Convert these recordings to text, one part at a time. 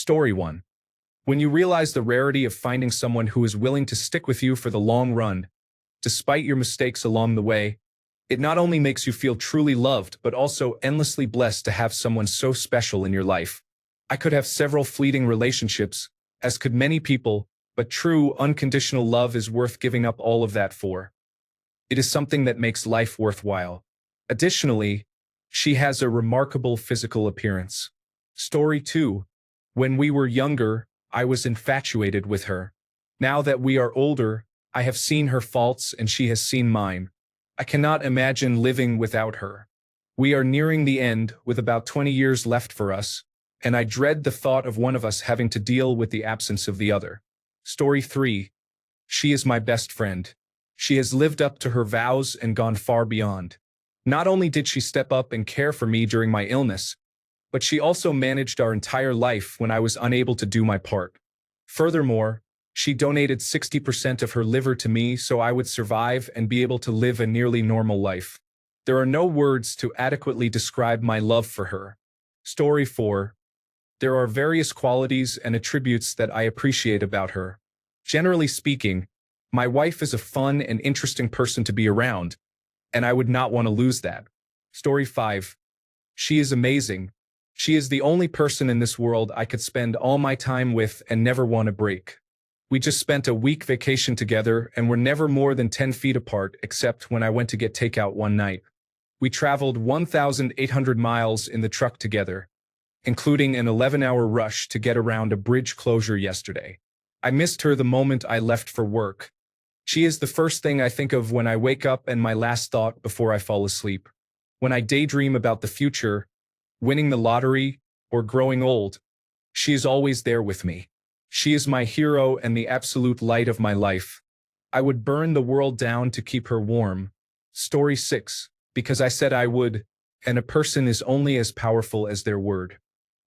Story 1. When you realize the rarity of finding someone who is willing to stick with you for the long run, despite your mistakes along the way, it not only makes you feel truly loved, but also endlessly blessed to have someone so special in your life. I could have several fleeting relationships, as could many people, but true, unconditional love is worth giving up all of that for. It is something that makes life worthwhile. Additionally, she has a remarkable physical appearance. Story 2. When we were younger, I was infatuated with her. Now that we are older, I have seen her faults and she has seen mine. I cannot imagine living without her. We are nearing the end, with about 20 years left for us, and I dread the thought of one of us having to deal with the absence of the other. Story 3. She is my best friend. She has lived up to her vows and gone far beyond. Not only did she step up and care for me during my illness, but she also managed our entire life when I was unable to do my part. Furthermore, she donated 60% of her liver to me so I would survive and be able to live a nearly normal life. There are no words to adequately describe my love for her. Story 4. There are various qualities and attributes that I appreciate about her. Generally speaking, my wife is a fun and interesting person to be around, and I would not want to lose that. Story 5. She is amazing. She is the only person in this world I could spend all my time with and never want to break. We just spent a week vacation together and were never more than 10 feet apart except when I went to get takeout one night. We traveled 1,800 miles in the truck together, including an 11-hour rush to get around a bridge closure yesterday. I missed her the moment I left for work. She is the first thing I think of when I wake up and my last thought before I fall asleep. When I daydream about the future, winning the lottery, or growing old, she is always there with me. She is my hero and the absolute light of my life. I would burn the world down to keep her warm. Story 6. Because I said I would, and a person is only as powerful as their word.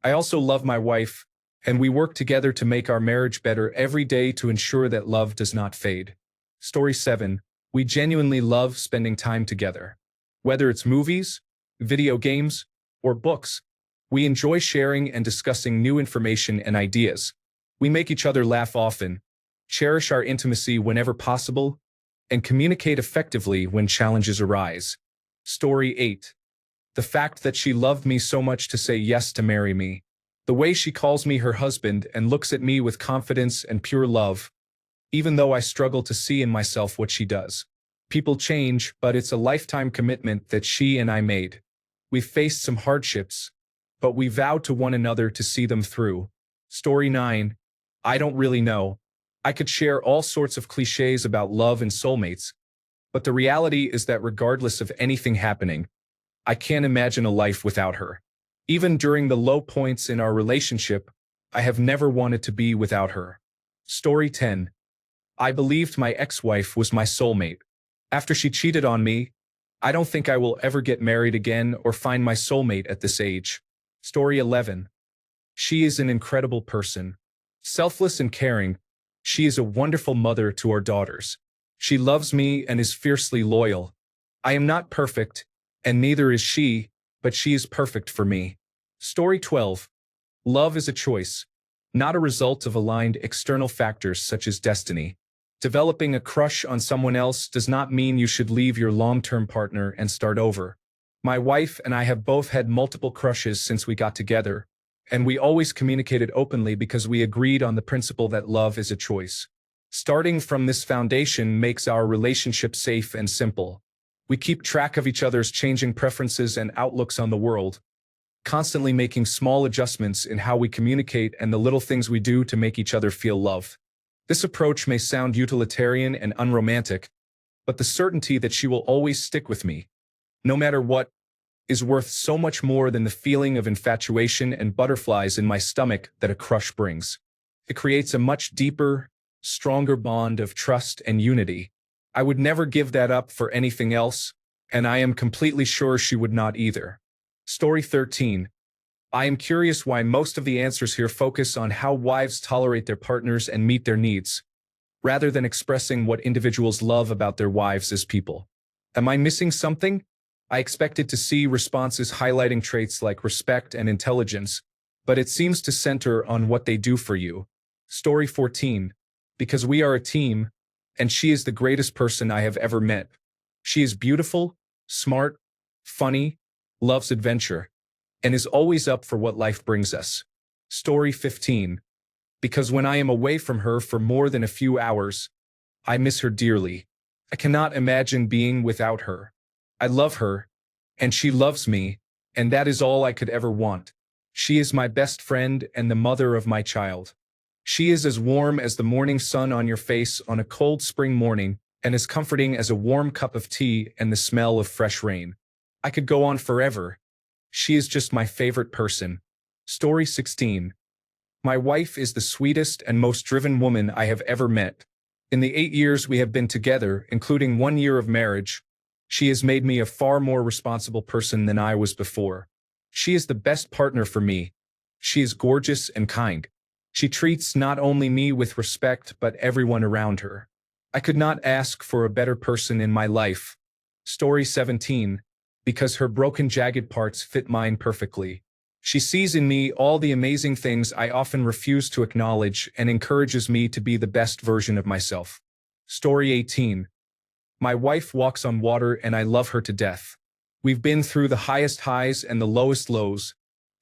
I also love my wife, and we work together to make our marriage better every day to ensure that love does not fade. Story 7. We genuinely love spending time together. Whether it's movies, video games, or books, we enjoy sharing and discussing new information and ideas. We make each other laugh often, cherish our intimacy whenever possible, and communicate effectively when challenges arise. Story 8. The fact that she loved me so much to say yes to marry me. The way she calls me her husband and looks at me with confidence and pure love, even though I struggle to see in myself what she does. People change, but it's a lifetime commitment that she and I made. We've faced some hardships, but we vowed to one another to see them through. Story 9. I don't really know. I could share all sorts of cliches about love and soulmates, but the reality is that regardless of anything happening, I can't imagine a life without her. Even during the low points in our relationship, I have never wanted to be without her. Story 10. I believed my ex-wife was my soulmate. After she cheated on me, I don't think I will ever get married again or find my soulmate at this age. Story 11. She is an incredible person. Selfless and caring, she is a wonderful mother to our daughters. She loves me and is fiercely loyal. I am not perfect, and neither is she, but she is perfect for me. Story 12. Love is a choice, not a result of aligned external factors such as destiny. Developing a crush on someone else does not mean you should leave your long-term partner and start over. My wife and I have both had multiple crushes since we got together, and we always communicated openly because we agreed on the principle that love is a choice. Starting from this foundation makes our relationship safe and simple. We keep track of each other's changing preferences and outlooks on the world, constantly making small adjustments in how we communicate and the little things we do to make each other feel loved. This approach may sound utilitarian and unromantic, but the certainty that she will always stick with me, no matter what, is worth so much more than the feeling of infatuation and butterflies in my stomach that a crush brings. It creates a much deeper, stronger bond of trust and unity. I would never give that up for anything else, and I am completely sure she would not either. Story 13. I am curious why most of the answers here focus on how wives tolerate their partners and meet their needs, rather than expressing what individuals love about their wives as people. Am I missing something? I expected to see responses highlighting traits like respect and intelligence, but it seems to center on what they do for you. Story 14. Because we are a team, and she is the greatest person I have ever met. She is beautiful, smart, funny, loves adventure, and is always up for what life brings us. Story 15. Because when I am away from her for more than a few hours, I miss her dearly. I cannot imagine being without her. I love her, and she loves me, and that is all I could ever want. She is my best friend and the mother of my child. She is as warm as the morning sun on your face on a cold spring morning, and as comforting as a warm cup of tea and the smell of fresh rain. I could go on forever. She is just my favorite person. Story 16. My wife is the sweetest and most driven woman I have ever met. In the 8 years we have been together, including 1 year of marriage, she has made me a far more responsible person than I was before. She is the best partner for me. She is gorgeous and kind. She treats not only me with respect but everyone around her. I could not ask for a better person in my life. Story 17. Because her broken jagged parts fit mine perfectly. She sees in me all the amazing things I often refuse to acknowledge and encourages me to be the best version of myself. Story 18. My wife walks on water and I love her to death. We've been through the highest highs and the lowest lows,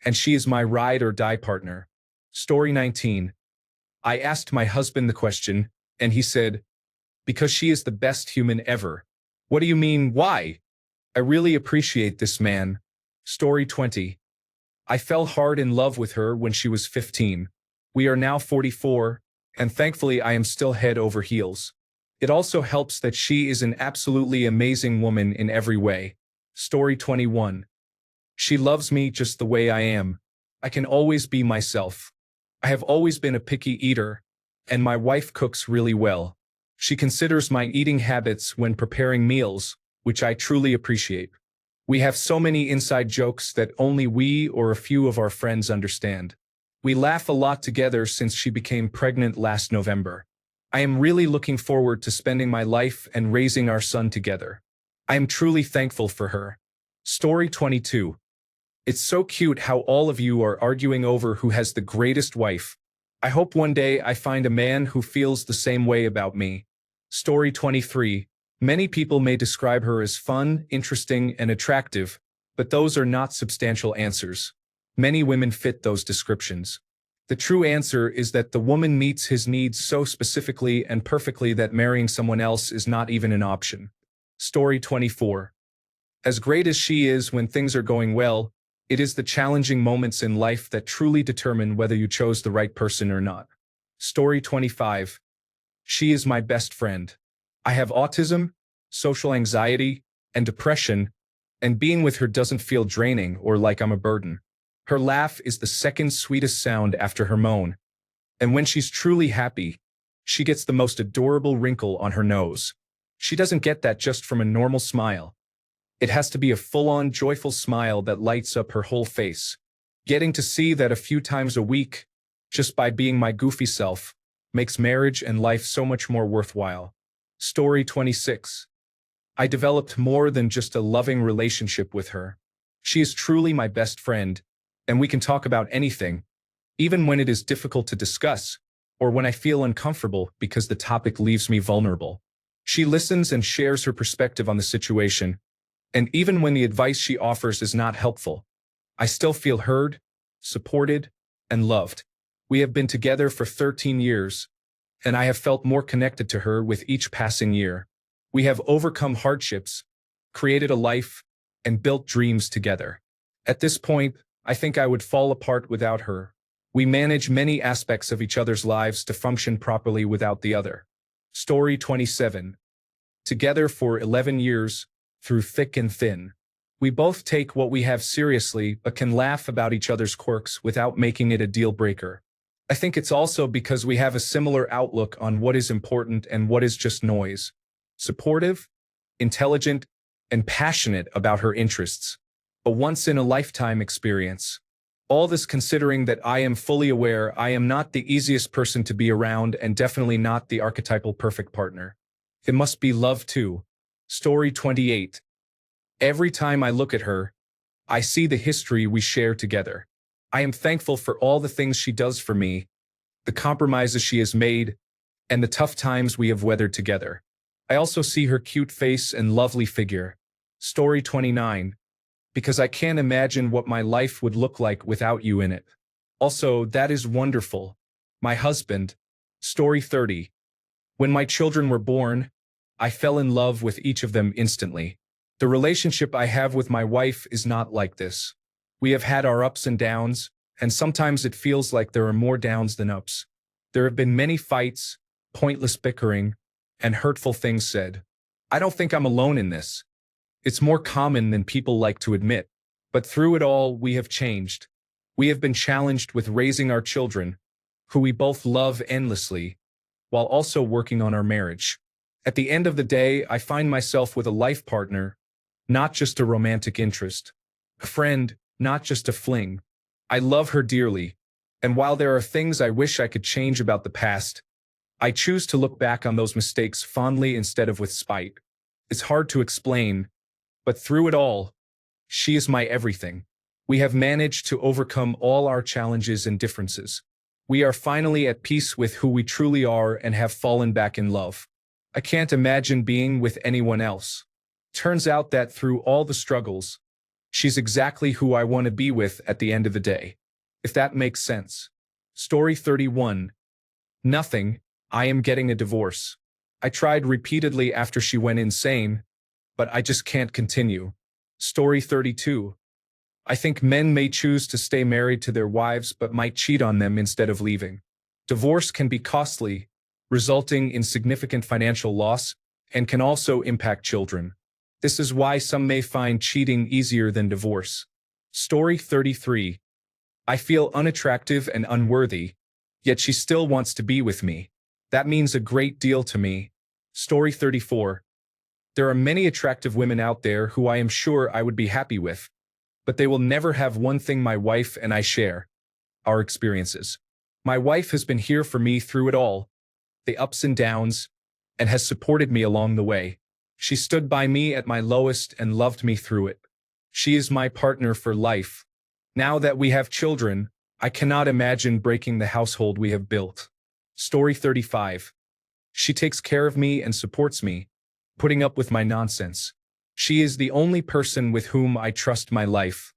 and she is my ride or die partner. Story 19. I asked my husband the question, and he said, because she is the best human ever. What do you mean, why? I really appreciate this man. Story 20. I fell hard in love with her when she was 15. We are now 44, and thankfully I am still head over heels. It also helps that she is an absolutely amazing woman in every way. Story 21. She loves me just the way I am. I can always be myself. I have always been a picky eater, and my wife cooks really well. She considers my eating habits when preparing meals, which I truly appreciate. We have so many inside jokes that only we or a few of our friends understand. We laugh a lot together since she became pregnant last November. I am really looking forward to spending my life and raising our son together. I am truly thankful for her. Story 22. It's so cute how all of you are arguing over who has the greatest wife. I hope one day I find a man who feels the same way about me. Story 23. Many people may describe her as fun, interesting, and attractive, but those are not substantial answers. Many women fit those descriptions. The true answer is that the woman meets his needs so specifically and perfectly that marrying someone else is not even an option. Story 24. As great as she is when things are going well, it is the challenging moments in life that truly determine whether you chose the right person or not. Story 25. She is my best friend. I have autism, social anxiety, and depression, and being with her doesn't feel draining or like I'm a burden. Her laugh is the second sweetest sound after her moan, and when she's truly happy, she gets the most adorable wrinkle on her nose. She doesn't get that just from a normal smile. It has to be a full-on joyful smile that lights up her whole face. Getting to see that a few times a week, just by being my goofy self, makes marriage and life so much more worthwhile. Story 26. I developed more than just a loving relationship with her. She is truly my best friend, and we can talk about anything, even when it is difficult to discuss, or when I feel uncomfortable because the topic leaves me vulnerable. She listens and shares her perspective on the situation, and even when the advice she offers is not helpful, I still feel heard, supported, and loved. We have been together for 13 years, and I have felt more connected to her with each passing year. We have overcome hardships, created a life, and built dreams together. At this point, I think I would fall apart without her. We manage many aspects of each other's lives to function properly without the other. Story 27. Together for 11 years, through thick and thin. We both take what we have seriously but can laugh about each other's quirks without making it a deal breaker. I think it's also because we have a similar outlook on what is important and what is just noise. Supportive, intelligent, and passionate about her interests. A once-in-a-lifetime experience. All this considering that I am fully aware I am not the easiest person to be around and definitely not the archetypal perfect partner. It must be love too. Story 28. Every time I look at her, I see the history we share together. I am thankful for all the things she does for me, the compromises she has made, and the tough times we have weathered together. I also see her cute face and lovely figure. Story 29. Because I can't imagine what my life would look like without you in it. Also, that is wonderful. My husband. Story 30. When my children were born, I fell in love with each of them instantly. The relationship I have with my wife is not like this. We have had our ups and downs, and sometimes it feels like there are more downs than ups. There have been many fights, pointless bickering, and hurtful things said. I don't think I'm alone in this. It's more common than people like to admit. But through it all, we have changed. We have been challenged with raising our children, who we both love endlessly, while also working on our marriage. At the end of the day, I find myself with a life partner, not just a romantic interest. A friend, not just a fling. I love her dearly, and while there are things I wish I could change about the past, I choose to look back on those mistakes fondly instead of with spite. It's hard to explain, but through it all, she is my everything. We have managed to overcome all our challenges and differences. We are finally at peace with who we truly are and have fallen back in love. I can't imagine being with anyone else. Turns out that through all the struggles, she's exactly who I want to be with at the end of the day. If that makes sense. Story 31. Nothing. I am getting a divorce. I tried repeatedly after she went insane, but I just can't continue. Story 32. I think men may choose to stay married to their wives but might cheat on them instead of leaving. Divorce can be costly, resulting in significant financial loss, and can also impact children. This is why some may find cheating easier than divorce. Story 33. I feel unattractive and unworthy, yet she still wants to be with me. That means a great deal to me. Story 34. There are many attractive women out there who I am sure I would be happy with, but they will never have one thing my wife and I share: our experiences. My wife has been here for me through it all, the ups and downs, and has supported me along the way. She stood by me at my lowest and loved me through it. She is my partner for life. Now that we have children, I cannot imagine breaking the household we have built. Story 35. She takes care of me and supports me, putting up with my nonsense. She is the only person with whom I trust my life.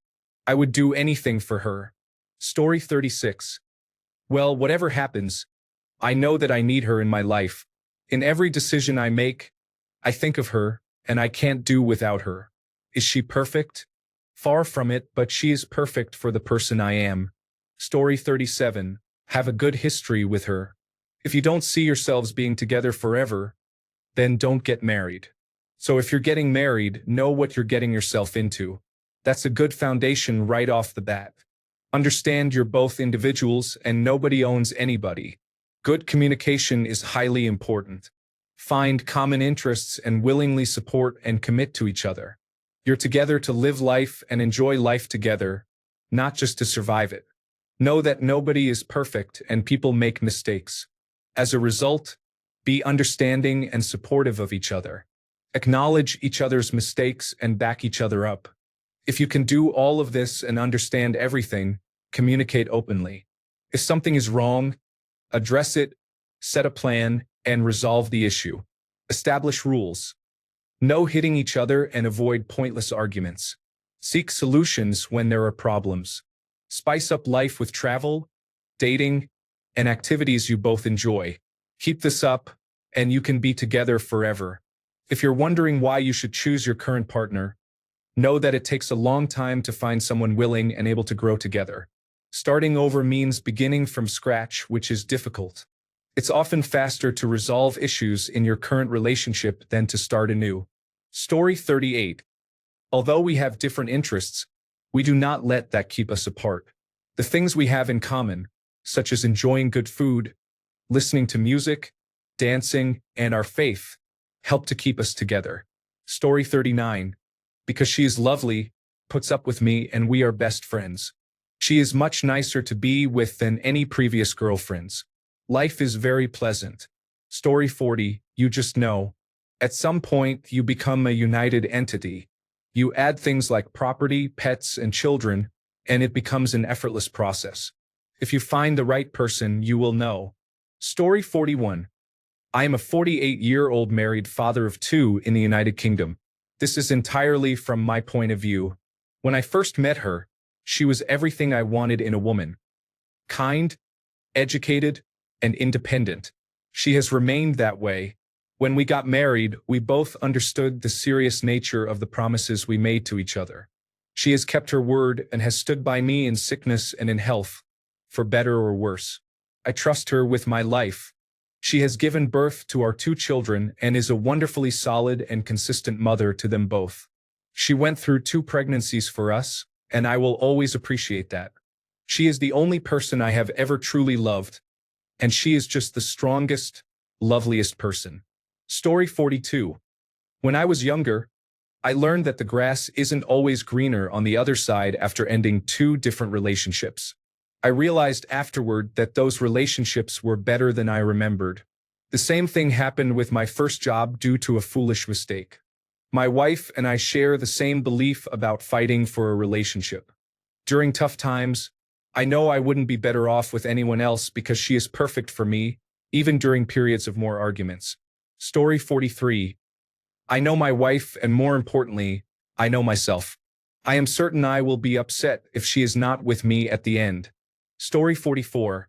I would do anything for her. Story 36. Well, whatever happens, I know that I need her in my life. In every decision I make, I think of her, and I can't do without her. Is she perfect? Far from it, but she is perfect for the person I am. Story 37. Have a good history with her. If you don't see yourselves being together forever, then don't get married. So if you're getting married, know what you're getting yourself into. That's a good foundation right off the bat. Understand you're both individuals and nobody owns anybody. Good communication is highly important. Find common interests and willingly support and commit to each other. You're together to live life and enjoy life together, not just to survive it. Know that nobody is perfect and people make mistakes. As a result, be understanding and supportive of each other. Acknowledge each other's mistakes and back each other up. If you can do all of this and understand everything, communicate openly. If something is wrong, address it, set a plan, and resolve the issue. Establish rules. No hitting each other and avoid pointless arguments. Seek solutions when there are problems. Spice up life with travel, dating, and activities you both enjoy. Keep this up, and you can be together forever. If you're wondering why you should choose your current partner, know that it takes a long time to find someone willing and able to grow together. Starting over means beginning from scratch, which is difficult. It's often faster to resolve issues in your current relationship than to start anew. Story 38. Although we have different interests, we do not let that keep us apart. The things we have in common, such as enjoying good food, listening to music, dancing, and our faith, help to keep us together. Story 39. Because she is lovely, puts up with me, and we are best friends. She is much nicer to be with than any previous girlfriends. Life is very pleasant. Story 40. You just know. At some point, you become a united entity. You add things like property, pets, and children, and it becomes an effortless process. If you find the right person, you will know. Story 41. I am a 48-year-old married father of two in the United Kingdom. This is entirely from my point of view. When I first met her, she was everything I wanted in a woman. Kind, educated, and independent. She has remained that way. When we got married, we both understood the serious nature of the promises we made to each other. She has kept her word and has stood by me in sickness and in health, for better or worse. I trust her with my life. She has given birth to our two children and is a wonderfully solid and consistent mother to them both. She went through two pregnancies for us, and I will always appreciate that. She is the only person I have ever truly loved, and she is just the strongest, loveliest person. Story 42. When I was younger, I learned that the grass isn't always greener on the other side after ending two different relationships. I realized afterward that those relationships were better than I remembered. The same thing happened with my first job due to a foolish mistake. My wife and I share the same belief about fighting for a relationship. During tough times, I know I wouldn't be better off with anyone else because she is perfect for me, even during periods of more arguments. Story 43. I know my wife, and more importantly, I know myself. I am certain I will be upset if she is not with me at the end. Story 44.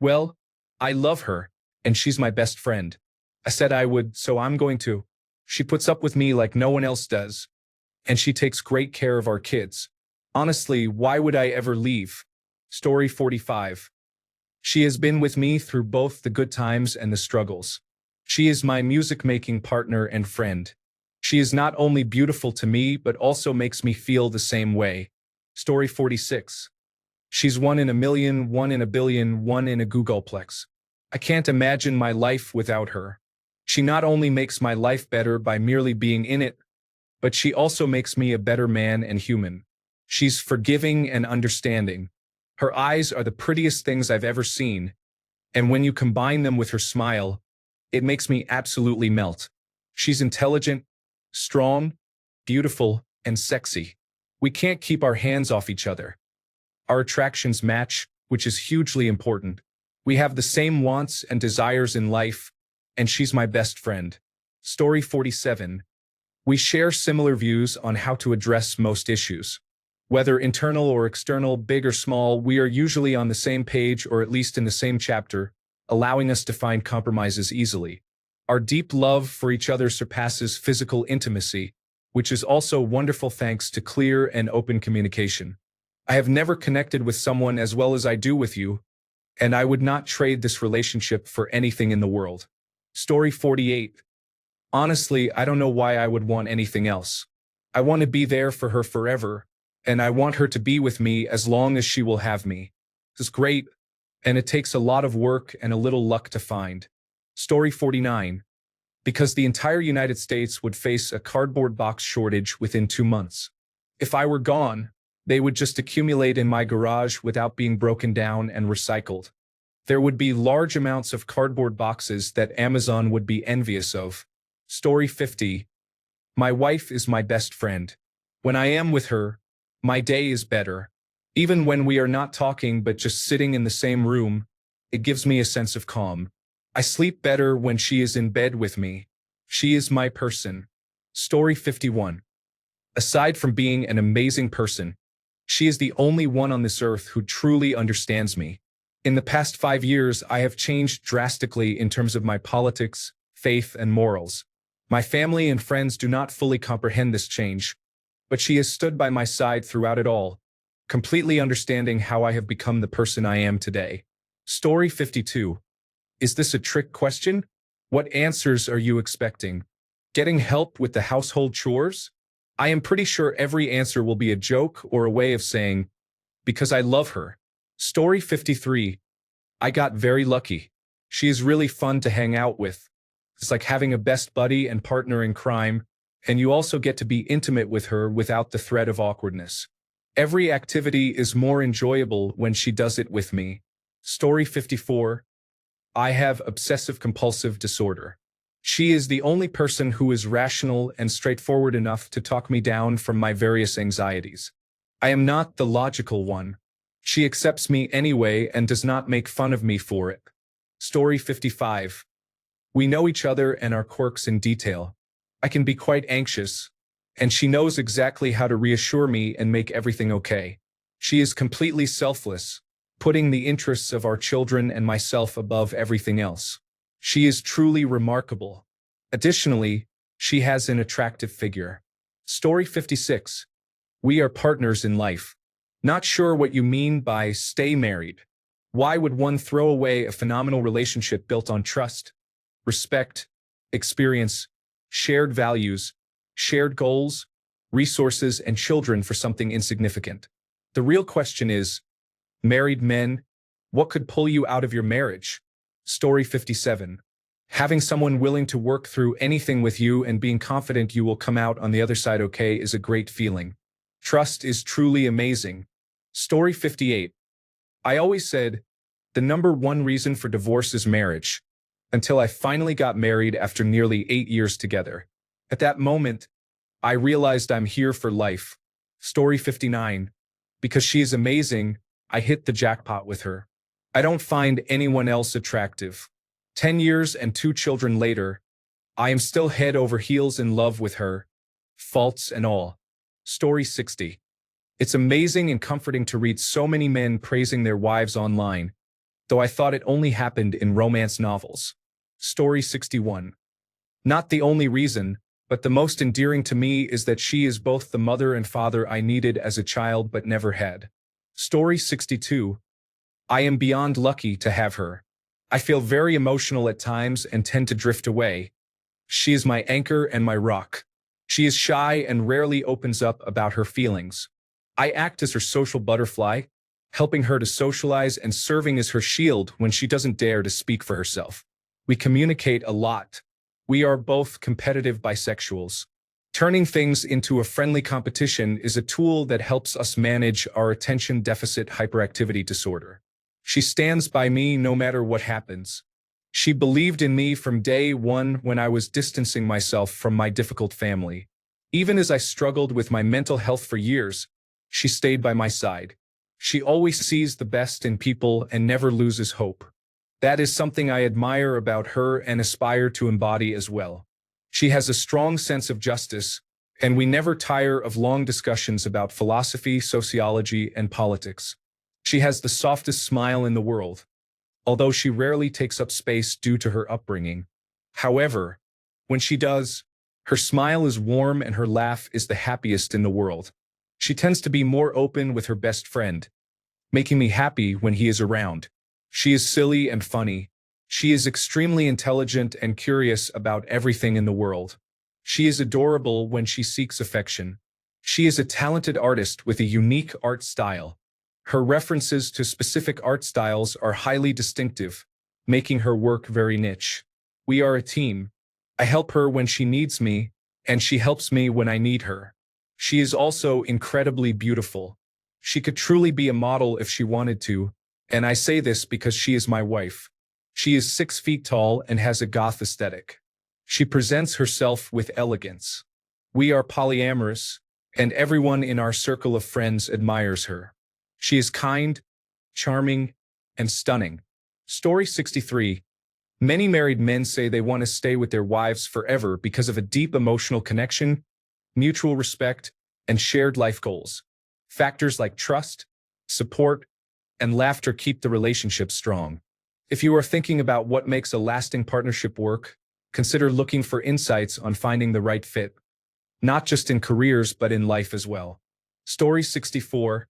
Well, I love her, and she's my best friend. I said I would, so I'm going to. She puts up with me like no one else does, and she takes great care of our kids. Honestly, why would I ever leave? Story 45. She has been with me through both the good times and the struggles. She is my music-making partner and friend. She is not only beautiful to me, but also makes me feel the same way. Story 46. She's one in a million, one in a billion, one in a Googleplex. I can't imagine my life without her. She not only makes my life better by merely being in it, but she also makes me a better man and human. She's forgiving and understanding. Her eyes are the prettiest things I've ever seen, and when you combine them with her smile, it makes me absolutely melt. She's intelligent, strong, beautiful, and sexy. We can't keep our hands off each other. Our attractions match, which is hugely important. We have the same wants and desires in life, and she's my best friend. Story 47. We share similar views on how to address most issues. Whether internal or external, big or small, we are usually on the same page or at least in the same chapter, allowing us to find compromises easily. Our deep love for each other surpasses physical intimacy, which is also wonderful thanks to clear and open communication. I have never connected with someone as well as I do with you, and I would not trade this relationship for anything in the world. Story 48. Honestly, I don't know why I would want anything else. I want to be there for her forever, and I want her to be with me as long as she will have me. It's great, and it takes a lot of work and a little luck to find. Story 49. Because the entire United States would face a cardboard box shortage within 2 months. If I were gone, they would just accumulate in my garage without being broken down and recycled. There would be large amounts of cardboard boxes that Amazon would be envious of. Story 50. My wife is my best friend. When I am with her, my day is better. Even when we are not talking but just sitting in the same room, it gives me a sense of calm. I sleep better when she is in bed with me. She is my person. Story 51. Aside from being an amazing person, she is the only one on this earth who truly understands me. In the past 5 years, I have changed drastically in terms of my politics, faith, and morals. My family and friends do not fully comprehend this change, but she has stood by my side throughout it all, completely understanding how I have become the person I am today. Story 52. Is this a trick question? What answers are you expecting? Getting help with the household chores? I am pretty sure every answer will be a joke or a way of saying, because I love her. Story 53. I got very lucky. She is really fun to hang out with. It's like having a best buddy and partner in crime, and you also get to be intimate with her without the threat of awkwardness. Every activity is more enjoyable when she does it with me. Story 54. I have obsessive-compulsive disorder. She is the only person who is rational and straightforward enough to talk me down from my various anxieties. I am not the logical one. She accepts me anyway and does not make fun of me for it. Story 55. We know each other and our quirks in detail. I can be quite anxious, and she knows exactly how to reassure me and make everything okay. She is completely selfless, putting the interests of our children and myself above everything else. She is truly remarkable. Additionally, she has an attractive figure. Story 56. We are partners in life. Not sure what you mean by stay married. Why would one throw away a phenomenal relationship built on trust, respect, experience, shared values, shared goals, resources, and children for something insignificant? The real question is, married men, what could pull you out of your marriage? Story 57. Having someone willing to work through anything with you and being confident you will come out on the other side okay is a great feeling. Trust is truly amazing. Story 58. I always said, the number one reason for divorce is marriage, until I finally got married after nearly 8 years together. At that moment, I realized I'm here for life. Story 59. Because she is amazing, I hit the jackpot with her. I don't find anyone else attractive. 10 years and 2 children later, I am still head over heels in love with her, faults and all. Story 60. It's amazing and comforting to read so many men praising their wives online, though I thought it only happened in romance novels. Story 61. Not the only reason, but the most endearing to me is that she is both the mother and father I needed as a child but never had. Story 62. I am beyond lucky to have her. I feel very emotional at times and tend to drift away. She is my anchor and my rock. She is shy and rarely opens up about her feelings. I act as her social butterfly, helping her to socialize and serving as her shield when she doesn't dare to speak for herself. We communicate a lot. We are both competitive bisexuals. Turning things into a friendly competition is a tool that helps us manage our attention deficit hyperactivity disorder. She stands by me no matter what happens. She believed in me from day one when I was distancing myself from my difficult family. Even as I struggled with my mental health for years, she stayed by my side. She always sees the best in people and never loses hope. That is something I admire about her and aspire to embody as well. She has a strong sense of justice, and we never tire of long discussions about philosophy, sociology, and politics. She has the softest smile in the world, although she rarely takes up space due to her upbringing. However, when she does, her smile is warm and her laugh is the happiest in the world. She tends to be more open with her best friend, making me happy when he is around. She is silly and funny. She is extremely intelligent and curious about everything in the world. She is adorable when she seeks affection. She is a talented artist with a unique art style. Her references to specific art styles are highly distinctive, making her work very niche. We are a team. I help her when she needs me, and she helps me when I need her. She is also incredibly beautiful. She could truly be a model if she wanted to, and I say this because she is my wife. She is 6 feet tall and has a goth aesthetic. She presents herself with elegance. We are polyamorous, and everyone in our circle of friends admires her. She is kind, charming, and stunning. Story 63. Many married men say they want to stay with their wives forever because of a deep emotional connection, mutual respect, and shared life goals. Factors like trust, support, and laughter keep the relationship strong. If you are thinking about what makes a lasting partnership work, consider looking for insights on finding the right fit, not just in careers but in life as well. Story 64.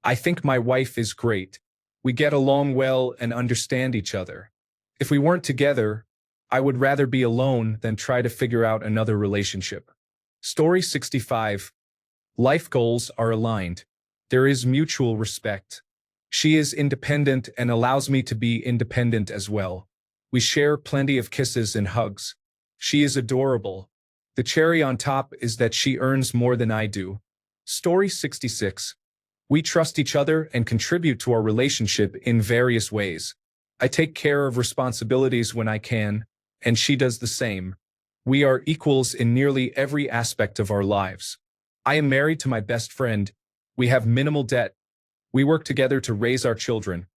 I think my wife is great. We get along well and understand each other. If we weren't together, I would rather be alone than try to figure out another relationship. Story 65. Life goals are aligned. There is mutual respect. She is independent and allows me to be independent as well. We share plenty of kisses and hugs. She is adorable. The cherry on top is that she earns more than I do. Story 66. We trust each other and contribute to our relationship in various ways. I take care of responsibilities when I can, and she does the same. We are equals in nearly every aspect of our lives. I am married to my best friend. We have minimal debt. We work together to raise our children,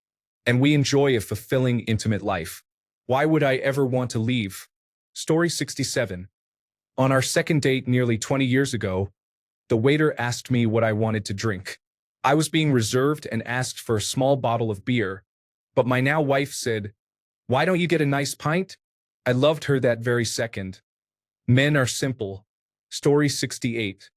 and we enjoy a fulfilling, intimate life. Why would I ever want to leave? Story 67. On our second date nearly 20 years ago, the waiter asked me what I wanted to drink. I was being reserved and asked for a small bottle of beer, but my now wife said, "Why don't you get a nice pint?" I loved her that very second. Men are simple. Story 68.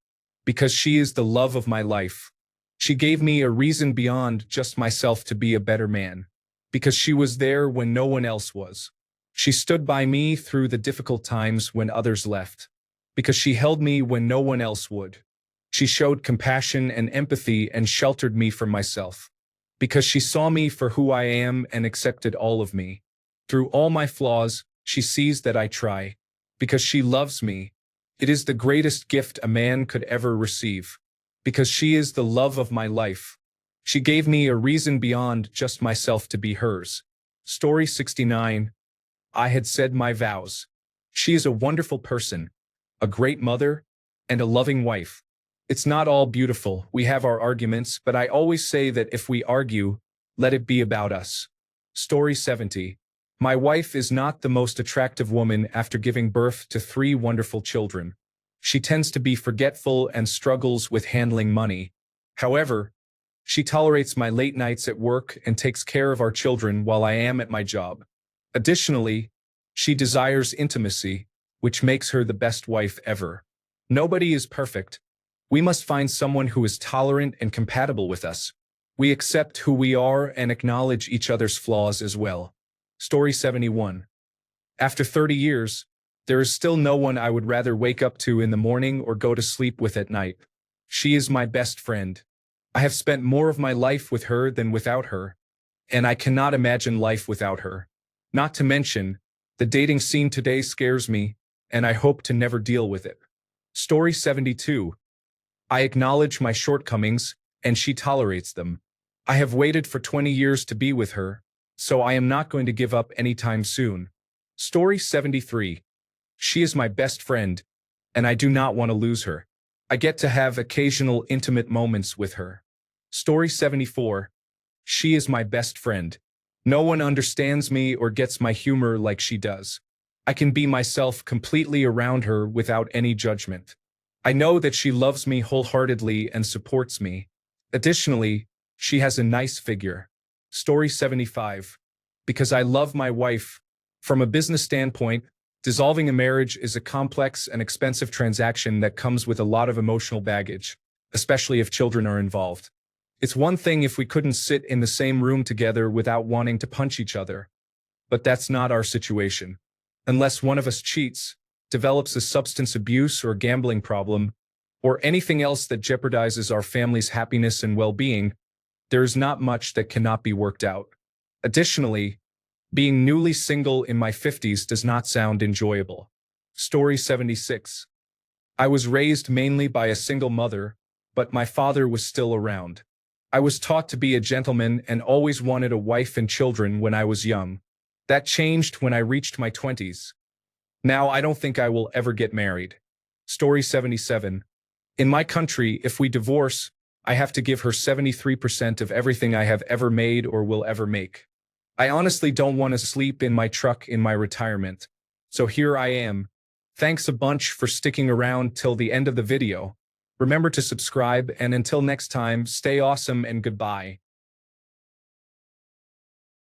Because she is the love of my life. She gave me a reason beyond just myself to be a better man. Because she was there when no one else was. She stood by me through the difficult times when others left. Because she held me when no one else would. She showed compassion and empathy and sheltered me from myself. Because she saw me for who I am and accepted all of me. Through all my flaws, she sees that I try. Because she loves me. It is the greatest gift a man could ever receive. Because she is the love of my life. She gave me a reason beyond just myself to be hers. Story 69. I had said my vows. She is a wonderful person, a great mother, and a loving wife. It's not all beautiful. We have our arguments, but I always say that if we argue, let it be about us. Story 70. My wife is not the most attractive woman after giving birth to 3 wonderful children. She tends to be forgetful and struggles with handling money. However, she tolerates my late nights at work and takes care of our children while I am at my job. Additionally, she desires intimacy, which makes her the best wife ever. Nobody is perfect. We must find someone who is tolerant and compatible with us. We accept who we are and acknowledge each other's flaws as well. Story 71. After 30 years, there is still no one I would rather wake up to in the morning or go to sleep with at night. She is my best friend. I have spent more of my life with her than without her, and I cannot imagine life without her. Not to mention, the dating scene today scares me, and I hope to never deal with it. Story 72. I acknowledge my shortcomings, and she tolerates them. I have waited for 20 years to be with her, so I am not going to give up anytime soon. Story 73. She is my best friend, and I do not want to lose her. I get to have occasional intimate moments with her. Story 74. She is my best friend. No one understands me or gets my humor like she does. I can be myself completely around her without any judgment. I know that she loves me wholeheartedly and supports me. Additionally, she has a nice figure. Story 75. Because I love my wife. From a business standpoint, dissolving a marriage is a complex and expensive transaction that comes with a lot of emotional baggage, especially if children are involved. It's one thing if we couldn't sit in the same room together without wanting to punch each other. But that's not our situation. Unless one of us cheats, develops a substance abuse or gambling problem, or anything else that jeopardizes our family's happiness and well-being, there is not much that cannot be worked out. Additionally, being newly single in my 50s does not sound enjoyable. Story 76. I was raised mainly by a single mother, but my father was still around. I was taught to be a gentleman and always wanted a wife and children when I was young. That changed when I reached my 20s. Now I don't think I will ever get married. Story 77. In my country, if we divorce, I have to give her 73% of everything I have ever made or will ever make. I honestly don't want to sleep in my truck in my retirement. So here I am. Thanks a bunch for sticking around till the end of the video. Remember to subscribe, and until next time, stay awesome and goodbye.